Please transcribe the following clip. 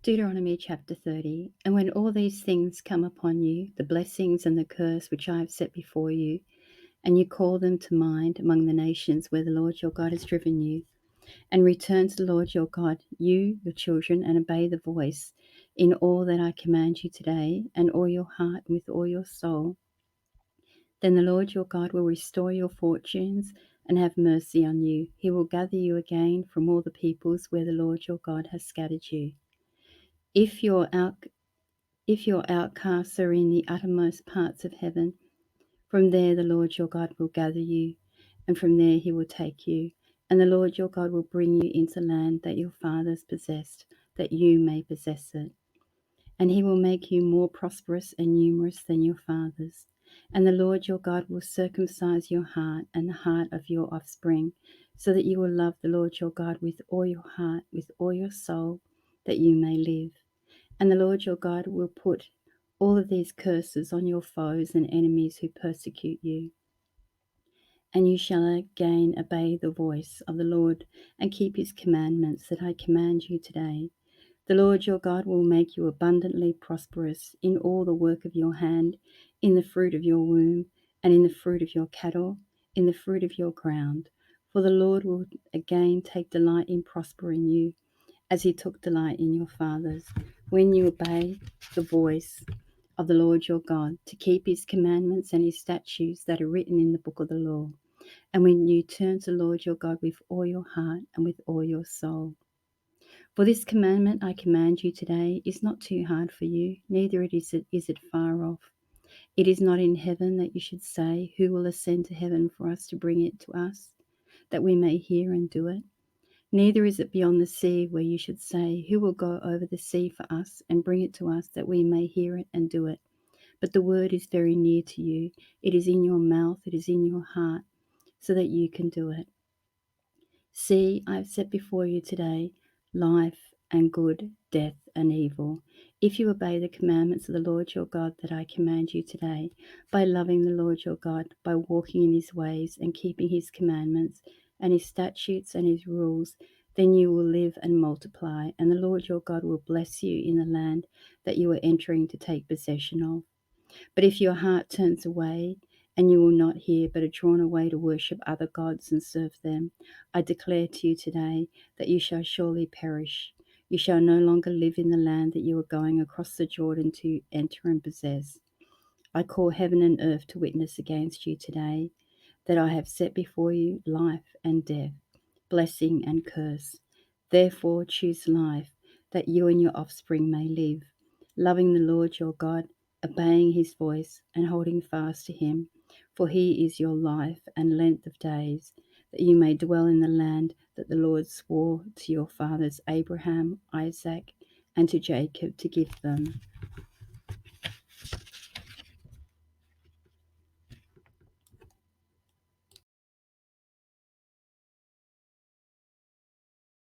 Deuteronomy chapter 30. And when all these things come upon you, the blessings and the curse which I have set before you, and you call them to mind among the nations where the Lord your God has driven you, and return to the Lord your God, you, your children, and obey the voice in all that I command you today, and all your heart and with all your soul, then the Lord your God will restore your fortunes and have mercy on you. He will gather you again from all the peoples where the Lord your God has scattered you. If your outcasts are in the uttermost parts of heaven, from there the Lord your God will gather you, and from there he will take you. And the Lord your God will bring you into land that your fathers possessed, that you may possess it. And he will make you more prosperous and numerous than your fathers. And the Lord your God will circumcise your heart and the heart of your offspring, so that you will love the Lord your God with all your heart, with all your soul, that you may live. And the Lord your God will put all of these curses on your foes and enemies who persecute you. And you shall again obey the voice of the Lord and keep his commandments that I command you today. The Lord your God will make you abundantly prosperous in all the work of your hand, in the fruit of your womb, and in the fruit of your cattle, in the fruit of your ground. For the Lord will again take delight in prospering you, as he took delight in your fathers, when you obey the voice of the Lord your God, to keep his commandments and his statutes that are written in the book of the law, and when you turn to the Lord your God with all your heart and with all your soul. For this commandment I command you today is not too hard for you, neither is it far off. It is not in heaven that you should say, who will ascend to heaven for us to bring it to us, that we may hear and do it? Neither is it beyond the sea where you should say, who will go over the sea for us and bring it to us, that we may hear it and do it? But the word is very near to you. It is in your mouth, it is in your heart, so that you can do it. See, I have set before you today life and good, death and evil. If you obey the commandments of the Lord your God that I command you today, by loving the Lord your God, by walking in his ways and keeping his commandments and his statutes and his rules, then you will live and multiply, and the Lord your God will bless you in the land that you are entering to take possession of. But if your heart turns away, and you will not hear, but are drawn away to worship other gods and serve them, I declare to you today that you shall surely perish. You shall no longer live in the land that you are going across the Jordan to enter and possess. I call heaven and earth to witness against you today that I have set before you life and death, blessing and curse. Therefore choose life, that you and your offspring may live, loving the Lord your God, obeying his voice, and holding fast to him. For he is your life and length of days, that you may dwell in the land that the Lord swore to your fathers Abraham, Isaac, and to Jacob to give them.